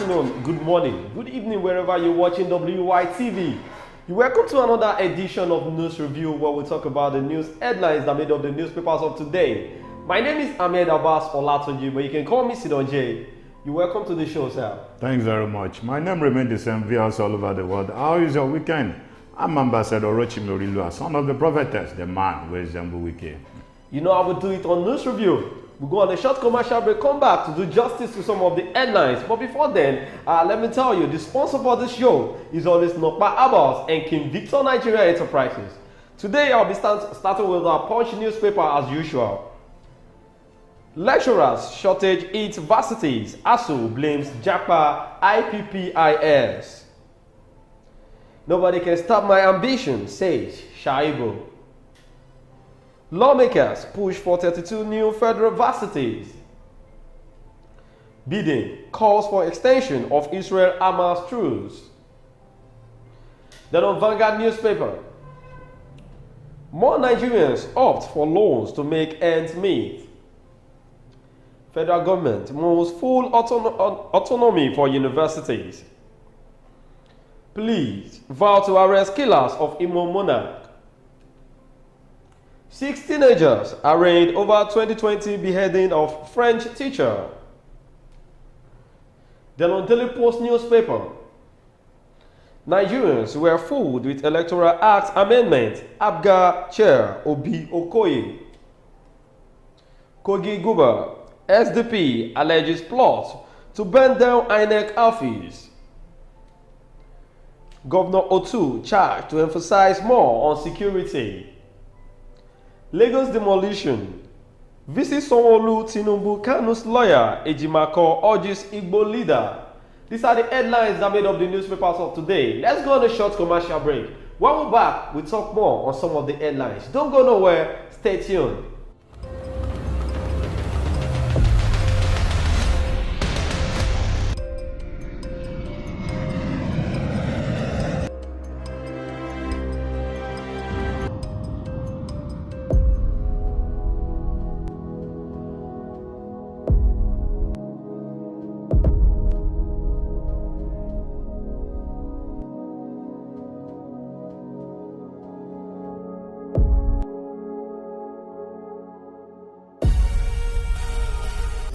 afternoon, good morning, good evening, wherever you're watching WYTV. You're welcome to another edition of News Review, where we talk about the news headlines that made up the newspapers of today. My name is Ahmed Abbas Olatunji, but you can call me Sidon J. You're welcome to the show, sir. Thanks very much. My name remains the same, viewers all over the world. How is your weekend? I'm Ambassador Rochimilua, son of the prophetess, the man who resembles Wiki. You know how we do it on News Review. We go on a short commercial break, come back to do justice to some of the headlines. But before then, let me tell you, the sponsor for this show is always Nokpa Abbas and King Victor Nigeria Enterprises. Today, I'll be starting with our Punch newspaper as usual. Lecturers shortage hits varsities. ASU blames JAPA IPPIS. Nobody can stop my ambition, says Shaibu. Lawmakers push for 32 new federal varsities. Biden calls for extension of Israel-Hamas truce. Then on Vanguard newspaper, more Nigerians opt for loans to make ends meet. Federal government moves full autonomy for universities. Please vow to arrest killers of Imo Monarch. 6 teenagers arraigned over 2020 beheading of French teacher. Then on Daily Post newspaper, Nigerians were fooled with Electoral Act amendment. ABGA chair Obi Okoye. Kogi Guba, SDP alleges plot to burn down INEC office. Governor Otu charged to emphasize more on security. Lagos demolition. Visit Sanwo-Olu, Tinubu, Kanu's lawyer Ejimako urges Igbo leader. These are the headlines that made up the newspapers of today. Let's go on a short commercial break. When we're back, we'll talk more on some of the headlines. Don't go nowhere. Stay tuned.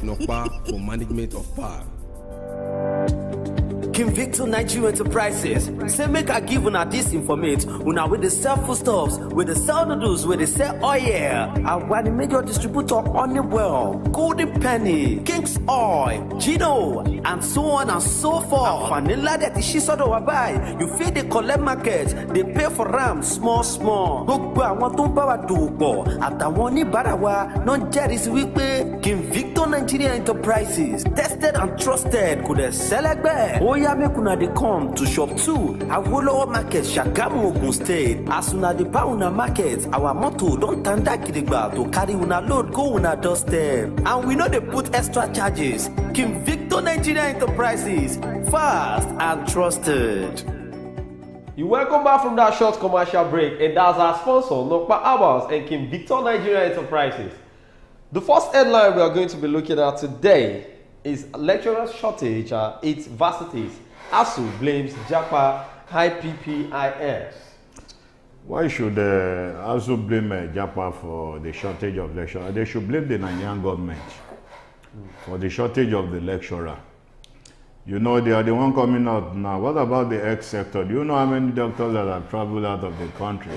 Nokpa for management of power. King Victor Nigeria Enterprises say make I give una this informate una with the sell foodstuffs, with the sell noodles, with the sell oil. And one the major distributor Honeywell, Golden Penny, King's Oil, Gino, and so on and so forth. And vanilla that is she's order buy. You feel the collect market, they pay for ram small. Gbogbo àwọn tó ń bá wa dòwò pọ̀ àtàwọn oníbàárà wa náà jẹ́rìí sí wípé King Victor Nigeria Enterprises tested and trusted kò dẹ̀ sẹ́lẹ̀gbẹ́. Oya make una dey come to shop 2 Awolowo Market, Shagamu, Ogun State. As una dey buy una market, our motto don tanda gidigba to carry una load go una doorstep. And we no dey put extra charges. King Victor Nigeria Enterprises, fast and trusted. You're welcome back from that short commercial break, and that's our sponsor, Nokpa Abbas and King Victor Nigeria Enterprises. The first headline we are going to be looking at today is lecturer shortage at 8 varsities. ASU blames JAPA IPPIS. Why should ASU blame JAPA for the shortage of lecturers? They should blame the Nigerian government for the shortage of the lecturer. You know, they are the one coming out now. What about the X sector? Do you know how many doctors that have traveled out of the country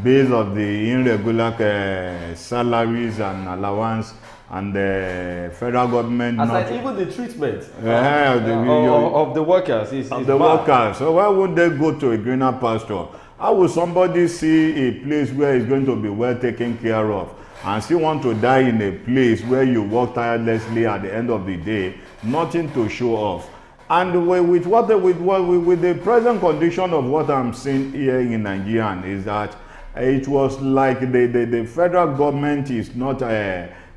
based on the irregular salaries and allowance and the federal government? As like even the treatment of the workers is bad. Workers. So why would they go to a greener pasture? How will somebody see a place where it's going to be well taken care of and still want to die in a place where you work tirelessly at the end of the day, nothing to show off? And with the present condition of what I'm seeing here in Nigeria is that it was like the federal government is not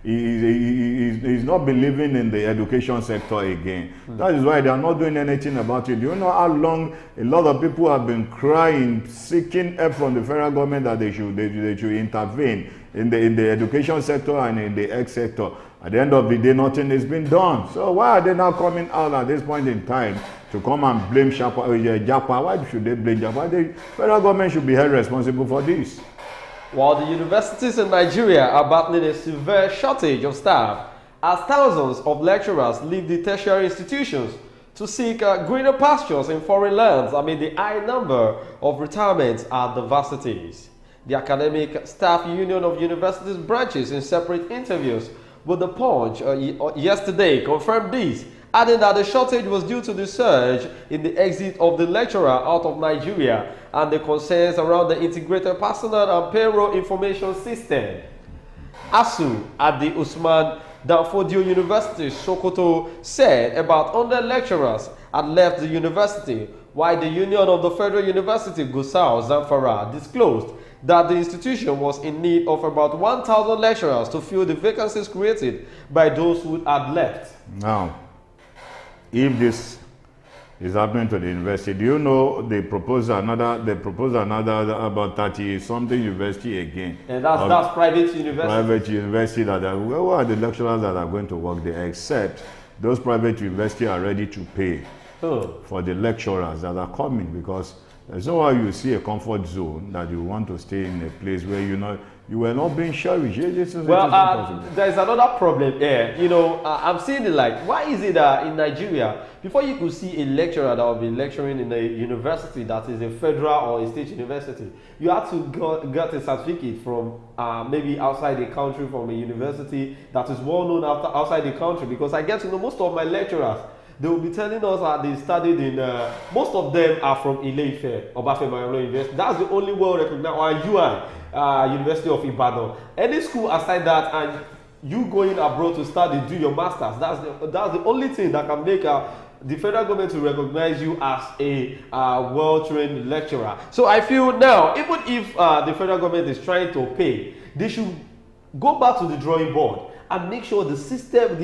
is not believing in the education sector again. That is why they are not doing anything about it. Do you know how long a lot of people have been crying, seeking help from the federal government that they should intervene in the education sector and in the health sector? at the end of the day, nothing is being done. So why are they now coming out at this point in time to come and blame Japa? Why should they blame Japa? The federal government should be held responsible for this. While the universities in Nigeria are battling a severe shortage of staff, as thousands of lecturers leave the tertiary institutions to seek greener pastures in foreign lands amid the high number of retirements at the varsities. The Academic Staff Union of Universities branches, in separate interviews with The Punch yesterday, confirmed this, adding that the shortage was due to the surge in the exit of the lecturer out of Nigeria and the concerns around the integrated personnel and payroll information system. ASU at the Usman Danfodio University, Sokoto, said about 100 lecturers had left the university, while the Union of the Federal University, Gusau, Zamfara, disclosed that the institution was in need of about 1,000 lecturers to fill the vacancies created by those who had left. Now, if this is happening to the university, do you know they propose another about 30 something university again? And that's private university. Private university that are, who are the lecturers that are going to work there, except those private universities are ready to pay for the lecturers that are coming, because there's no way you see a comfort zone that you want to stay in a place where you were not being cherished. Well, there's another problem here. I'm seeing it like, why is it that in Nigeria, before you could see a lecturer that will be lecturing in a university that is a federal or a state university, you have to get a certificate from maybe outside the country, from a university that is well known outside the country. Because I get to know most of my lecturers, they will be telling us that they studied in, most of them are from Ile-Ife, Obafemi University. That's the only well recognized, or UI, University of Ibadan. Any school aside that, and you going abroad to study, do your masters, that's the only thing that can make the federal government to recognize you as a well-trained lecturer. So I feel now, even if the federal government is trying to pay, they should go back to the drawing board and make sure the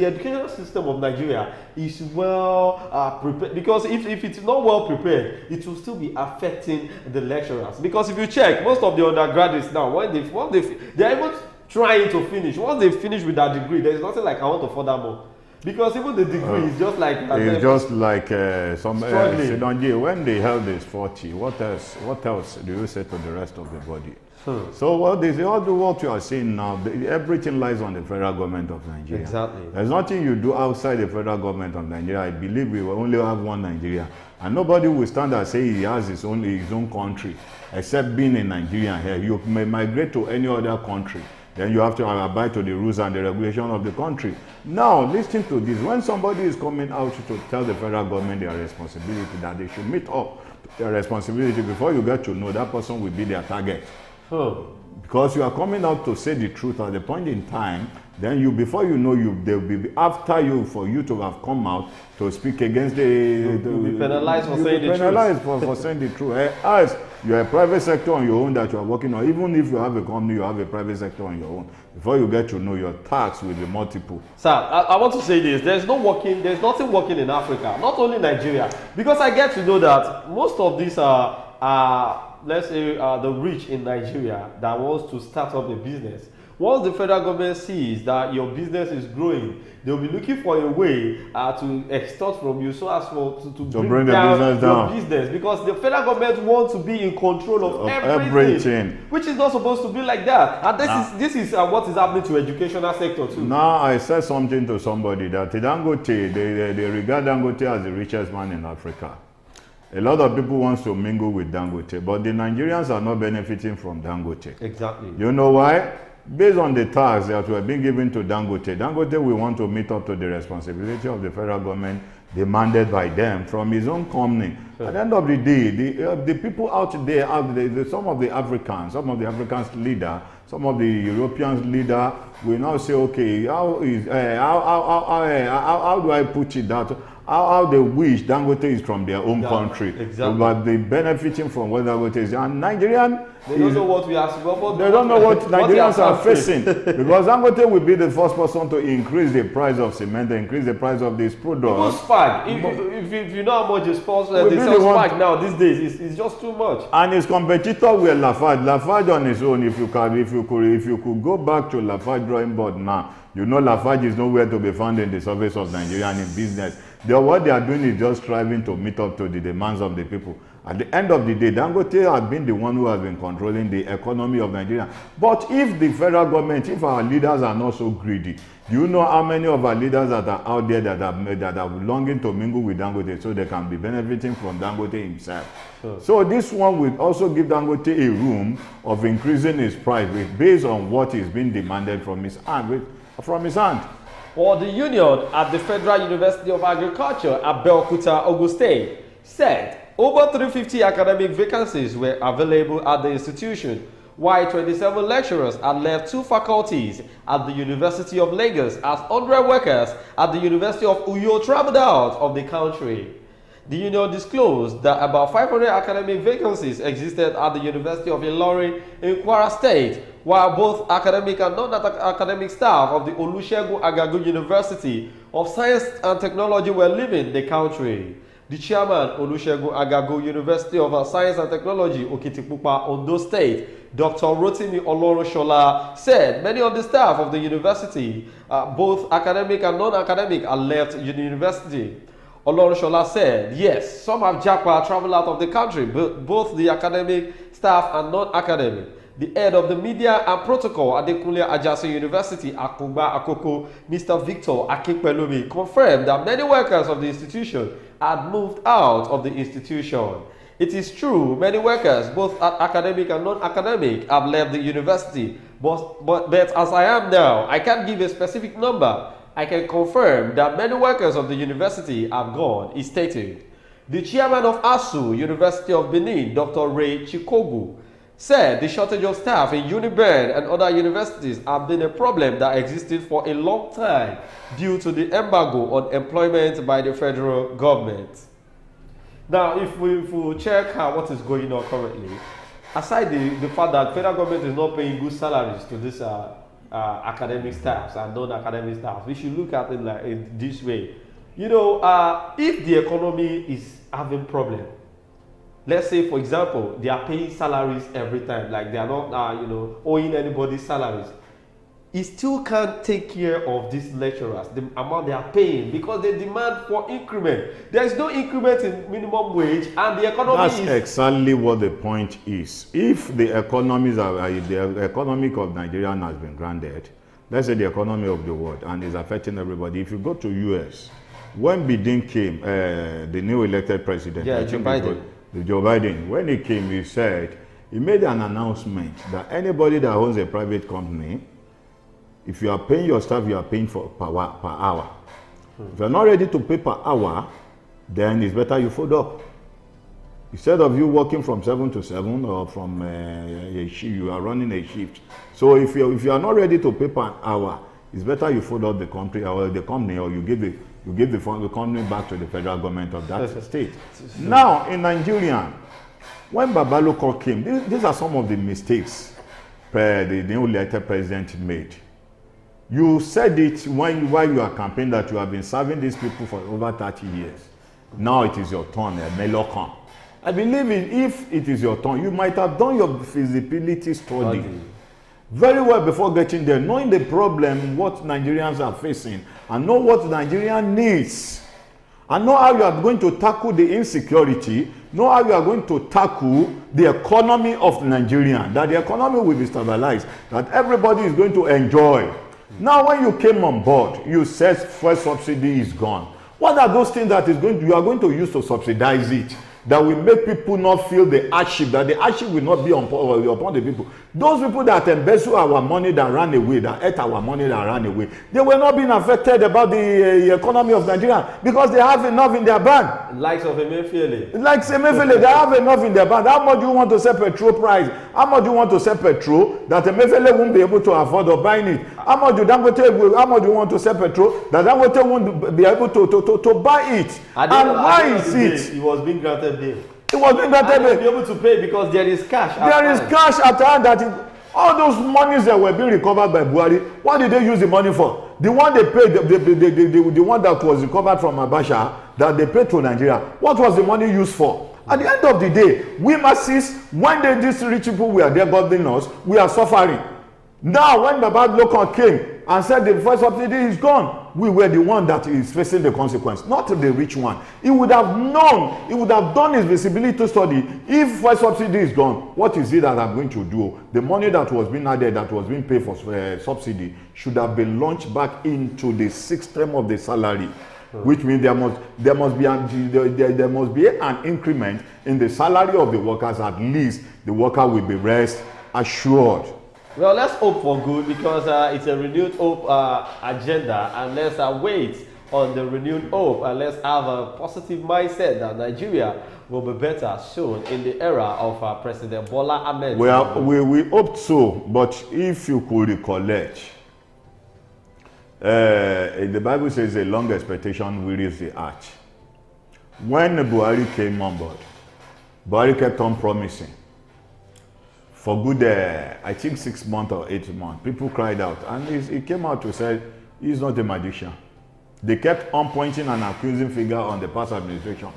educational system of Nigeria is well prepared. Because if it's not well prepared, it will still be affecting the lecturers. Because if you check, most of the undergraduates now, they're even trying to finish. Once they finish with that degree, there's nothing like I want to further more. Because even the degree is just like it's just like when they held this 40, what else do you say to the rest of the body? So all the work you are seeing now, everything lies on the federal government of Nigeria. Exactly. There's nothing you do outside the federal government of Nigeria. I believe we will only have one Nigeria, and nobody will stand and say he has his own country, except being a Nigerian here. You may migrate to any other country, then you have to abide to the rules and the regulation of the country. Now, listen to this. When somebody is coming out to tell the federal government their responsibility, that they should meet up to their responsibility, before you get to know, that person will be their target. Because you are coming out to say the truth at the point in time, then before you know, they will be after you, for you to have come out to speak against you'll be penalized for saying the truth. Penalized for saying the truth. As you are a private sector on your own that you are working on, even if you have a company, you have a private sector on your own. Before you get to know, your tax will be multiple. Sir, I want to say this. There's nothing working in Africa, not only Nigeria. Because I get to know that most of these let's say the rich in Nigeria that wants to start up a business. Once the federal government sees that your business is growing, they'll be looking for a way to extort from you so as to bring down your business. Because the federal government wants to be in control of everything, which is not supposed to be like that. And this is what is happening to educational sector too. Now, I said something to somebody that Dangote, they regard Dangote as the richest man in Africa. A lot of people want to mingle with Dangote, but the Nigerians are not benefiting from Dangote. Exactly. You know why? Based on the tax that were being given to Dangote, Dangote will want to meet up to the responsibility of the federal government demanded by them from his own company. Sure. At the end of the day, the people out there, some of the Africans leader, some of the Europeans leader will now say, okay, how do I put it that how they wish Dangote is from their own country. Exactly. But they benefiting from what Dangote is. And Nigerian, they don't know what we are. They don't know what Nigerians are facing. Because Dangote will be the first person to increase the price of cement, increase the price of these products. If you know how much they sponsor, they sell spag now these days. It's just too much. And his competitor were Lafarge. Lafarge on his own. If you could go back to Lafarge drawing board now, you know Lafarge is nowhere to be found in the surface of Nigeria and in business. What they are doing is just striving to meet up to the demands of the people. At the end of the day, Dangote has been the one who has been controlling the economy of Nigeria. But if the federal government, if our leaders are not so greedy, do you know how many of our leaders that are out there that are longing to mingle with Dangote so they can be benefiting from Dangote himself? Sure. So this one will also give Dangote a room of increasing his price based on what is being demanded from his hand. Well, the union at the Federal University of Agriculture at Belkuta, Ogun State, said over 350 academic vacancies were available at the institution, while 27 lecturers had left 2 faculties at the University of Lagos as 100 workers at the University of Uyo traveled out of the country. The union disclosed that about 500 academic vacancies existed at the University of Ilorin in Kwara State, while both academic and non-academic staff of the Olusegun Agagu University of Science and Technology were leaving the country. The chairman, Olusegun Agagu University of Science and Technology, Okitipupa, Ondo State, Dr. Rotimi Oloroshola, said many of the staff of the university, both academic and non-academic, are left the university. Oloroshola said, yes, some have traveled out of the country, both the academic staff and non-academic. The head of the media and protocol at the Kunle Ajase University, Akungba Akoko, Mr. Victor Akipelumi, confirmed that many workers of the institution had moved out of the institution. It is true, many workers, both academic and non-academic, have left the university, but as I am now, I can't give a specific number. I can confirm that many workers of the university have gone, he stated. The chairman of ASU, University of Benin, Dr. Ray Chikogu, said the shortage of staff in Uniben and other universities have been a problem that existed for a long time due to the embargo on employment by the federal government. Now, if we check what is going on currently, aside the fact that the federal government is not paying good salaries to this academic staffs and non-academic staff, we should look at it like this way. You know, if the economy is having problem, let's say, for example, they are paying salaries every time, like they are not, owing anybody's salaries. It still can't take care of these lecturers, the amount they are paying, because they demand for increment. There is no increment in minimum wage, and the economy That's exactly what the point is. If the economies if the economic of Nigeria has been grounded, let's say the economy of the world, and is affecting everybody. If you go to US, when Biden came, the new elected president, Joe Biden. Joe Biden, when he came, he said, he made an announcement that anybody that owns a private company, if you are paying your staff, you are paying per hour. If you are not ready to pay per hour, then it's better you fold up. Instead of you working from 7 to 7 or from you are running a shift. So if you are not ready to pay per hour, it's better you fold up the company, or you give the company back to the federal government of that state. Now, in Nigeria, when Babaloko came, these are some of the mistakes the new elected president made. You said it while you are campaigning that you have been serving these people for over 30 years. Now it is your turn, Melokan. I believe if it is your turn, you might have done your feasibility study very well before getting there, knowing the problem, what Nigerians are facing, and know what Nigeria needs, and know how you are going to tackle the insecurity, know how you are going to tackle the economy of Nigeria, that the economy will be stabilized, that everybody is going to enjoy. Now, when you came on board, you said first subsidy is gone. What are those things that you are going to use to subsidize it, that will make people not feel the hardship, that the hardship will not be upon the people? Those people that embezzle our money that ran away, that ate our money that ran away, they were not being affected about the economy of Nigeria because they have enough in their bank. Likes of Emefiele. Like Emefiele, they have enough in their bank. How much do you want to sell petrol price? How much do you want to sell petrol that Emefiele won't be able to afford or buying it? How much do you want to sell petrol that Dangote won't be able to buy it? And why is it? It was being granted bail. It was being granted bail. Be able to pay because there is cash. There is cash at hand all those monies that were being recovered by Buhari, what did they use the money for? The one they paid, the one that was recovered from Abacha, that they paid to Nigeria, what was the money used for? At the end of the day, we masses, when these rich people were there governing us, we are suffering. Now, when Baba Lokan came and said the first subsidy is gone, we were the one that is facing the consequence, not the rich one. He would have known, he would have done his visibility study. If first subsidy is gone, what is it that I'm going to do? The money that was being added, that was being paid for subsidy, should have been launched back into the sixth term of the salary. Which means there must be an increment in the salary of the workers. At least the worker will be rest assured. Well, let's hope for good because it's a renewed hope agenda, and let's wait on the renewed hope, and let's have a positive mindset that Nigeria will be better soon in the era of President Bola Ahmed. Well, we hope so, but if you could recollect, the Bible says a long expectation wearies the heart. When Buhari came on board, Buhari kept on promising. For good, I think 6 months or 8 months, people cried out. And he came out to say, he's not a magician. They kept on pointing an accusing finger on the past administration.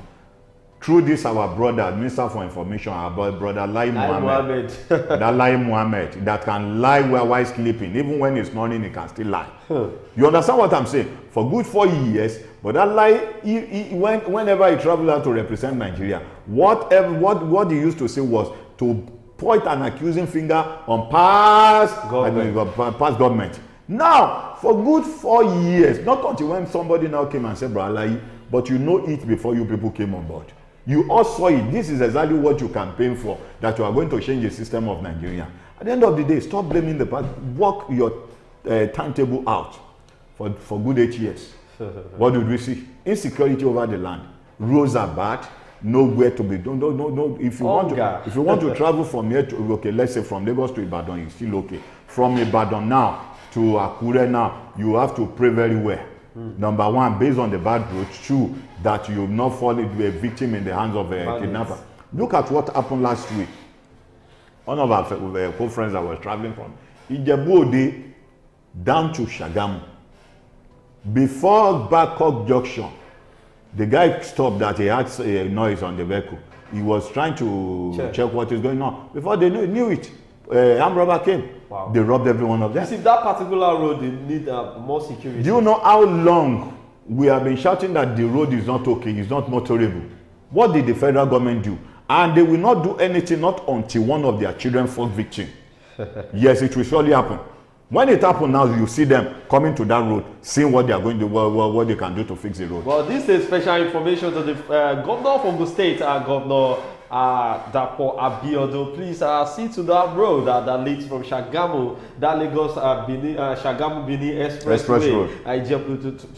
Through this, our brother, Minister for Information, our brother Lai Mohammed. That Lai Mohammed, that can lie while sleeping. Even when he's snoring, he can still lie. You understand what I'm saying? For good 4 years, but that lie, whenever he traveled out to represent Nigeria, what he used to say was to point an accusing finger on past government. Now, for good 4 years, not until when somebody now came and said, Bralai, but you know it before you people came on board. You all saw it. This is exactly what you campaigned for, that you are going to change the system of Nigeria. At the end of the day, stop blaming the past. Work your timetable out for good 8 years. What did we see? Insecurity over the land. Roads are bad. Nowhere to be done. No. If you want to travel from here to, okay, let's say from Lagos to Ibadan, it's still okay. From Ibadan now to Akure now, you have to pray very well. Number one, based on the bad road. Two, that you will not fall into a victim in the hands of a kidnapper. Look at what happened last week. One of our co-friends that was traveling from Ijebu-Ode down to Shagamu. Before Babcock Junction, the guy stopped that he had a noise on the vehicle. He was trying to check what is going on. Before they knew it, armed robber came. Wow. They robbed every one of them. You see, that particular road, they need more security. Do you know how long we have been shouting that the road is not okay, it's not motorable? What did the federal government do? And they will not do anything, not until one of their children falls victim. Yes, it will surely happen. When it happens now, you see them coming to that road, seeing what they are going to do, what they can do to fix the road. Well, this is special information to the governor of Ogun State, Governor Dapo Abiodun. Please see to that road that leads from Shagamu, that Lagos Shagamu Benin Expressway,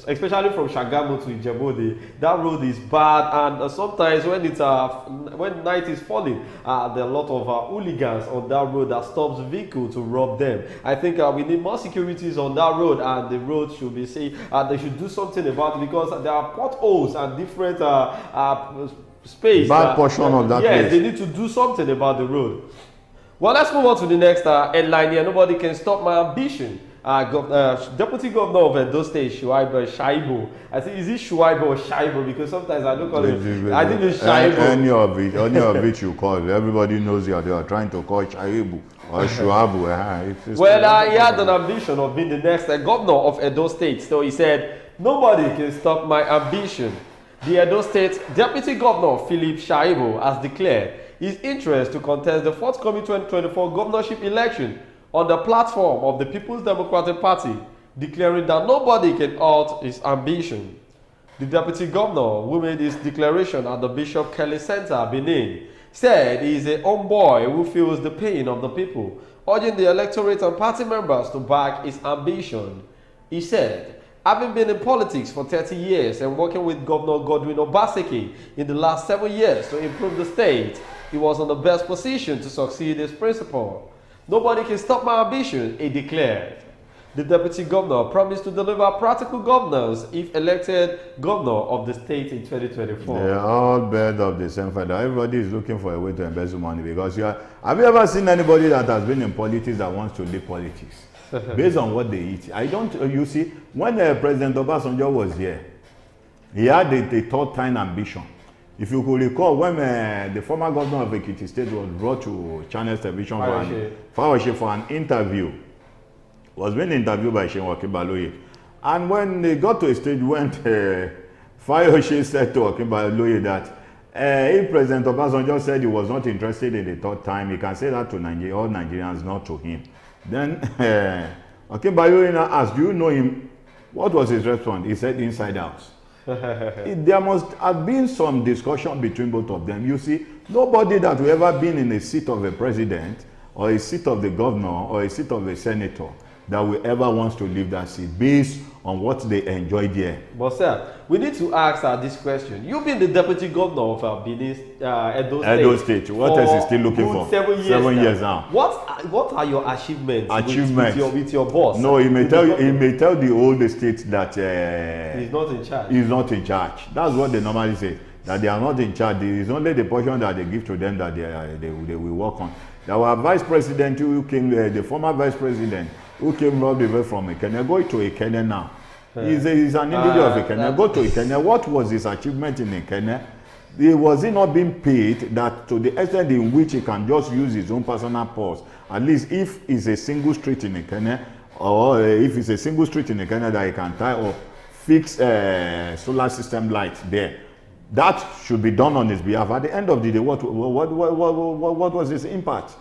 especially from Shagamu to Ijebu-Ode. That road is bad, and sometimes when night is falling, there are a lot of hooligans on that road that stops vehicle to rob them. I think we need more securities on that road, and the road should be safe. They should do something about it because there are potholes and different space. Bad portion of that place. Yes, they need to do something about the road. Well, let's move on to the next headline here. Nobody can stop my ambition. Deputy Governor of Edo State, Shaibu. I think, is it Shaibu or Shaibu? Because sometimes I don't call it. I think it's Shaibu. Any of it you call it. Everybody knows you are trying to call it Shaibu or Shuabu. Well, he had an ambition of being the next governor of Edo State. So he said, nobody can stop my ambition. The Edo State Deputy Governor Philip Shaibu has declared his interest to contest the forthcoming 2024 governorship election on the platform of the People's Democratic Party, declaring that nobody can halt his ambition. The Deputy Governor, who made his declaration at the Bishop Kelly Center, Benin, said he is a homeboy who feels the pain of the people, urging the electorate and party members to back his ambition. He said, having been in politics for 30 years and working with Governor Godwin Obaseki in the last 7 years to improve the state, he was in the best position to succeed his principle. Nobody can stop my ambition, he declared. The deputy governor promised to deliver practical governance if elected governor of the state in 2024. They are all birds of the same feather. Everybody is looking for a way to embezzle money because have you ever seen anybody that has been in politics that wants to leave politics? Based on what they eat. You see, when President Obasanjo was here, he had a third-time ambition. If you could recall, when the former governor of Ekiti State was brought to Channels Television for an interview, was being interviewed by Shehu Akinbaloye. And when they got to a stage when Fayoshe said to Akinbaloye that if President Obasanjo said he was not interested in the third time, he can say that to all Nigerians, not to him. Then Akinbaloye asked, do you know him? What was his response? He said, inside out. There must have been some discussion between both of them. You see, nobody that will ever been in a seat of a president or a seat of the governor or a seat of a senator that will ever wants to leave that seat based on what they enjoyed there. But sir, we need to ask this question. You've been the deputy governor of Benin, Edo State. What else is still looking for? 7 years now. What are your achievements? With your boss? No, he may tell the old state that he's not in charge. He's not in charge. That's what they normally say. That they are not in charge. It is only the portion that they give to them that they will work on. Our vice president who came, the former vice president who came all the way from Ekene, go to Ekene now. He's an individual of Ekene. Go to Ekene. What was his achievement in Ekene? Was he not being paid that to the extent in which he can just use his own personal purse? At least if it's a single street in Ekene, or if it's a single street in Ekene that he can tie up fixed solar system lights there. That should be done on his behalf. At the end of the day, what was his impact?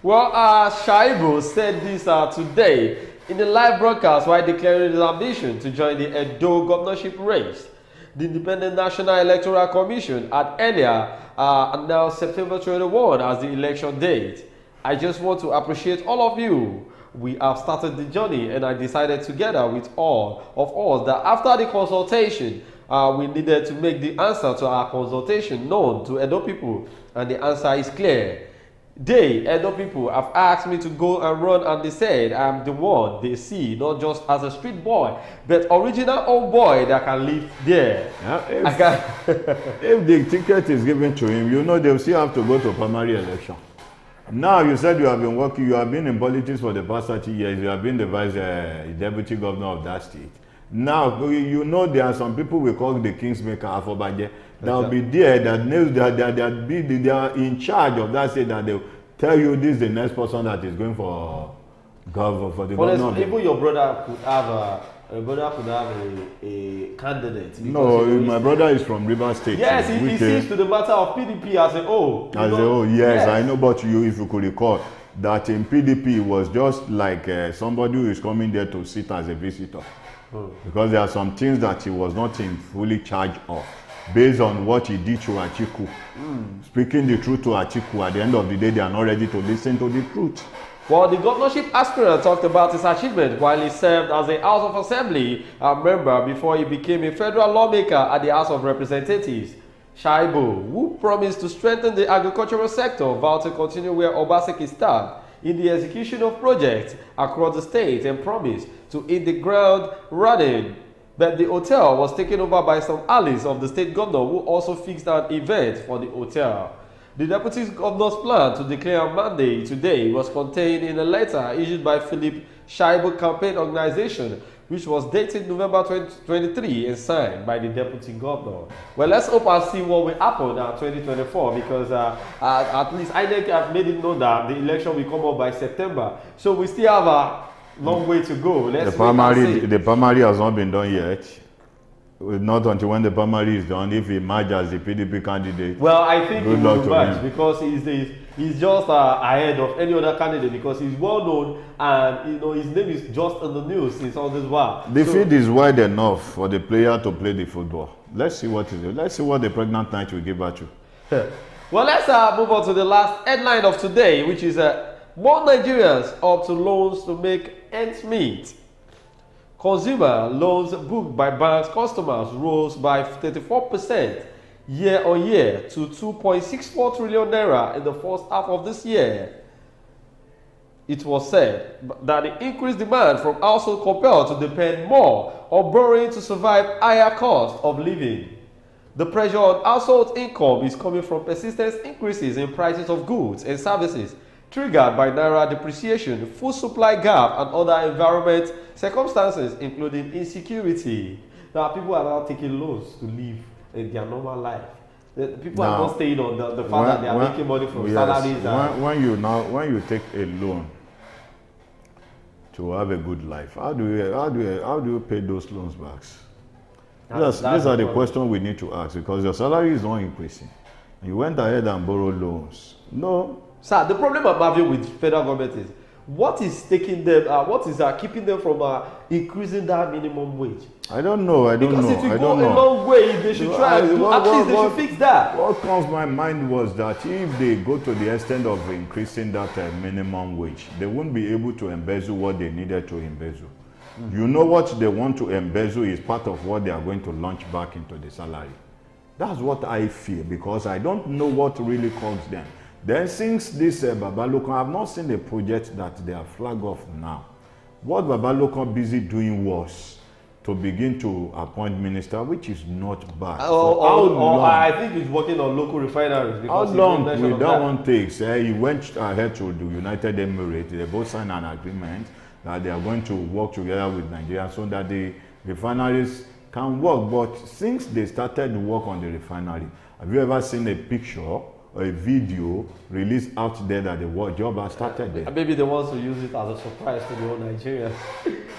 Well, Shaibu said this today in the live broadcast while declaring his ambition to join the Edo governorship race. The Independent National Electoral Commission had earlier announced September 21 as the election date. I just want to appreciate all of you. We have started the journey and I decided together with all of us that after the consultation, we needed to make the answer to our consultation known to Edo people, and the answer is clear. They, Edo people, have asked me to go and run, and they said I'm the one they see, not just as a street boy, but original old boy that can live there. Yeah, if the ticket is given to him, you know they'll still have to go to primary election. Now you said you have been working, you have been in politics for the past 30 years, you have been the deputy governor of that state. Now, you know there are some people we call the Kingsmaker Afobaje that will be there, they are in charge of that state, that they'll tell you this is the next person that is going for the governor. Even your brother could have a candidate. No, my brother is from River State. Yes, he sees to the matter of PDP as a whole. Yes, I know, but if you could recall, that in PDP it was just like somebody who is coming there to sit as a visitor. Because there are some things that he was not in fully charge of based on what he did to Atiku. Speaking the truth to Atiku, at the end of the day, they are not ready to listen to the truth. Well, the governorship aspirant talked about his achievement while he served as a House of Assembly member before he became a federal lawmaker at the House of Representatives. Shaibu, who promised to strengthen the agricultural sector, vowed to continue where Obaseki started in the execution of projects across the state and promised to hit the ground running. But the hotel was taken over by some allies of the state governor who also fixed an event for the hotel. The deputy governor's plan to declare on Monday today was contained in a letter issued by Philip Shaibu Campaign Organization, which was dated November 2023 and signed by the deputy governor. Well, let's hope and see what will happen in 2024, because at least INEC have made it known that the election will come up by September. So we still have a long way to go. The primary has not been done yet. Not until when the primary is done, if he emerges as the PDP candidate. Well, I think he will emerge because he's just ahead of any other candidate, because he's well known and his name is just on the news since all this while. The field is wide enough for the player to play the football. Let's see what the pregnant night will give her to. Well, let's move on to the last headline of today, which is more Nigerians up to loans to make ends meet. Consumer loans booked by banks customers rose by 34% year on year to 2.64 trillion naira in the first half of this year. It was said that the increased demand from households compelled to depend more on borrowing to survive higher cost of living. The pressure on household income is coming from persistent increases in prices of goods and services triggered by naira depreciation, food supply gap, and other environment circumstances, including insecurity. Now, people are now taking loans to live in their normal life. People are not staying on the fact that they are making money from salaries. When you take a loan to have a good life, how do you pay those loans back? These are the questions we need to ask, because your salary is not increasing. You went ahead and borrowed loans. No. Sir, the problem I'm having with federal government is what is taking them, what is keeping them from increasing that minimum wage? I don't know. Because if you go a long way, they should try and do, at least they should fix that. What comes to my mind was that if they go to the extent of increasing that minimum wage, they won't be able to embezzle what they needed to embezzle. You know what they want to embezzle is part of what they are going to launch back into the salary. That's what I feel, because I don't know what really calls them. Then since this Babalokon, I have not seen a project that they are flagged off now. What Babalokon busy doing was to begin to appoint minister, which is not bad. I think he's working on local refineries. How long will that one take? He went ahead to the United Emirates. They both signed an agreement that they are going to work together with Nigeria so that the refineries can work. But since they started the work on the refinery, have you ever seen a picture or a video released out there that the job has started there? Maybe they want to use it as a surprise to the whole Nigeria.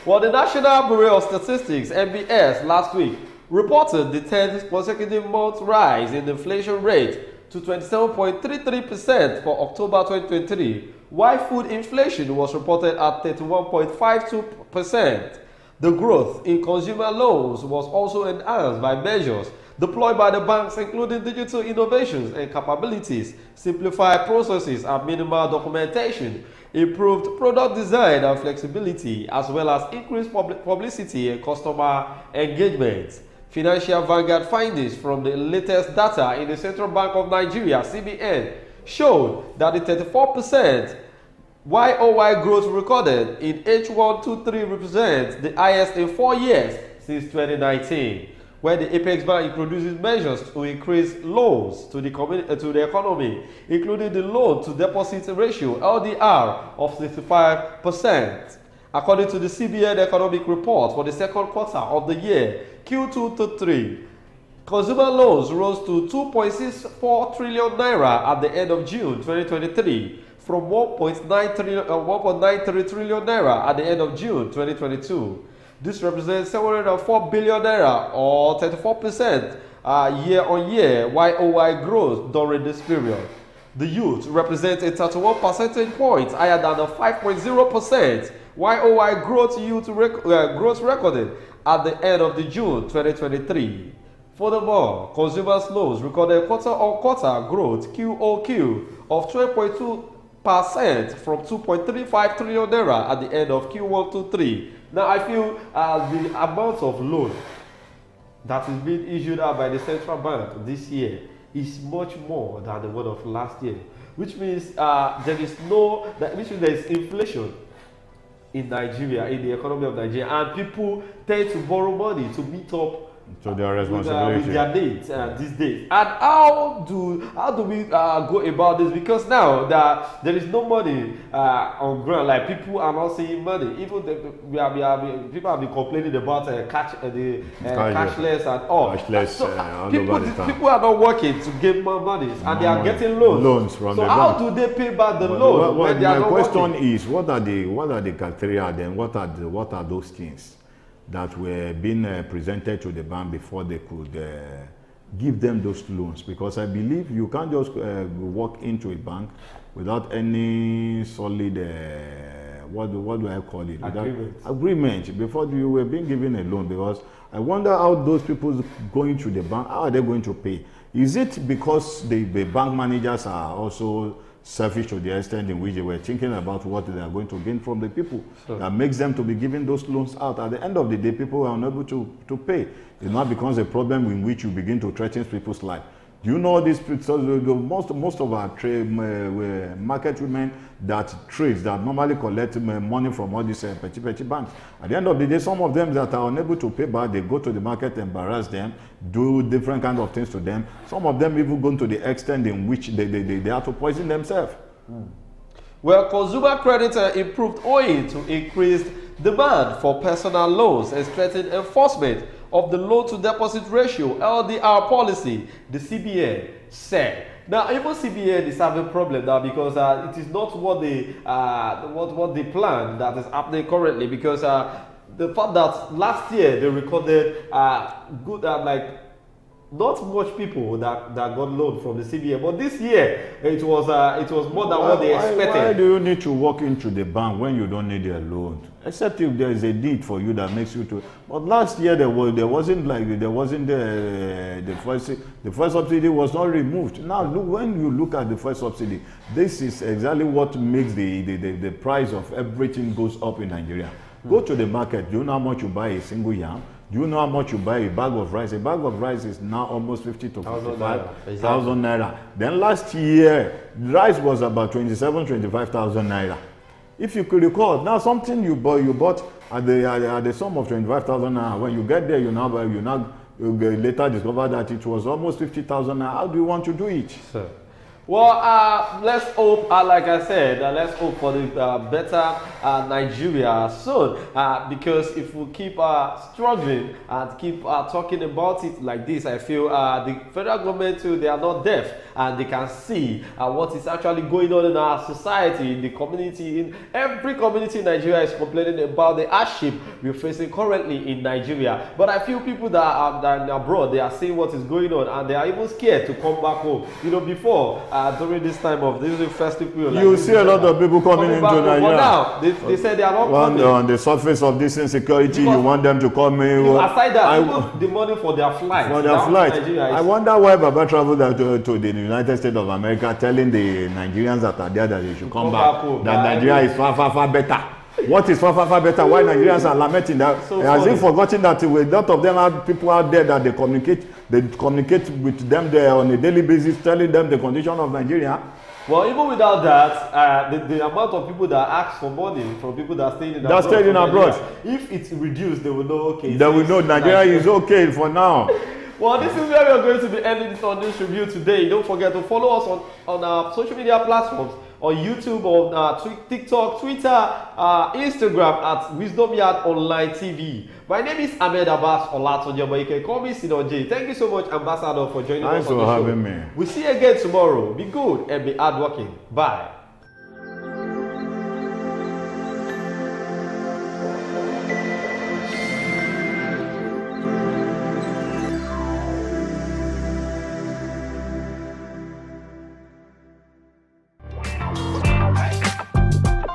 Well, the National Bureau of Statistics, NBS, last week reported the 10th consecutive month rise in the inflation rate to 27.33% for October 2023, while food inflation was reported at 31.52%. The growth in consumer loans was also enhanced by measures deployed by the banks, including digital innovations and capabilities, simplified processes and minimal documentation, improved product design and flexibility, as well as increased publicity and customer engagement. Financial Vanguard findings from the latest data in the Central Bank of Nigeria, CBN, showed that the 34% YOY growth recorded in H123 represents the highest in 4 years since 2019, where the Apex Bank introduces measures to increase loans to the economy, including the loan-to-deposit ratio (LDR) of 65%. According to the CBN economic report for the second quarter of the year, Q2 to 3, consumer loans rose to 2.64 trillion naira at the end of June 2023, from 1.93 trillion naira at the end of June 2022. This represents 704 billion naira, or 34% year-on-year YOY growth during this period. The youth represents a 31 percentage points higher than the 5.0% YOY growth growth recorded at the end of the June 2023. Furthermore, consumers' loans recorded quarter-on-quarter growth QOQ of 12.2% from 2.35 trillion naira at the end of Q123. Now, I feel the amount of loan that is being issued out by the central bank this year is much more than the one of last year, which means there is inflation in Nigeria, in the economy of Nigeria, and people tend to borrow money to meet up to their responsibility with their dates these days. And how do we go about this? Because now there is no money on ground. Like, people are not seeing money. Even people have been complaining about cashless and all. Cashless, so all over the time. People are not working to get more money, and they are getting loans from so the how bank. do they pay back the loan when they are not working? My question is, what are the criteria then? What are those things that were being presented to the bank before they could give them those loans? Because I believe you can't just walk into a bank without any solid what do I call it? Agreement before you were being given a loan. Because I wonder how those people going to the bank, how are they going to pay? Is it because the bank managers are also selfish to the extent in which they were thinking about what they are going to gain from the people that makes them to be giving those loans out? At the end of the day, people are unable to pay. It now becomes a problem in which you begin to threaten people's life. Do you know this? So most of our market women that trades, that normally collect money from all these petty banks. At the end of the day, some of them that are unable to pay back, they go to the market, embarrass them, do different kind of things to them. Some of them even go to the extent in which they have to poison themselves. Well, consumer credit improved owing to increased demand for personal loans and strengthened enforcement of the loan-to-deposit ratio (LDR) policy, the CBN said. Now, even CBN is having a problem now because it is not what they planned that is happening currently, because the fact that last year they recorded not much people that got loan from the CBN, but this year it was more than what they expected. Why do you need to walk into the bank when you don't need a loan? Except if there is a need for you that makes you to. But last year the first subsidy was not removed. Now look, when you look at the first subsidy, this is exactly what makes the price of everything goes up in Nigeria. Go to the market. Do you know how much you buy a single yam? Do you know how much you buy a bag of rice? A bag of rice is now almost 50 to 55,000 naira. Then last year, rice was about 25,000 naira. If you could recall, now something you bought at the sum of 25,000 naira. When you get there, you later discover that it was almost 50,000 naira. How do you want to do it? Sir. Well, let's hope, like I said, let's hope for the better Nigeria soon, because if we keep struggling and keep talking about it like this, I feel the federal government too, they are not deaf, and they can see what is actually going on in our society, in the community. In every community in Nigeria is complaining about the hardship we're facing currently in Nigeria. But I feel people that are abroad, they are seeing what is going on, and they are even scared to come back home. You know, before, during this time of this festive period, you see a lot of people coming into Nigeria. But now they said they are not coming. On the surface of this insecurity, you want them to come in. Aside that, even the money for their flight. I wonder why Baba traveled to the United States of America, telling the Nigerians that are there that they should come back home. That Nigeria is far better. What is far better? Why Nigerians are lamenting that? Has he forgotten that a lot of them have people out there that they communicate with them there on a daily basis, telling them the condition of Nigeria? Well, even without that, the amount of people that ask for money from people that are staying abroad, if it's reduced, they will know, okay. They will know Nigeria is okay for now. Well, this is where we are going to be ending this on this review today. Don't forget to follow us on our social media platforms, on YouTube, on TikTok, Twitter, Instagram at Wisdom Yard Online TV. My name is Ahmed Abbas Olatunji, but you can call me Sino J. Thank you so much, Ambassador, for joining us on the show. Thanks for having me. We'll see you again tomorrow. Be good and be hardworking. Bye.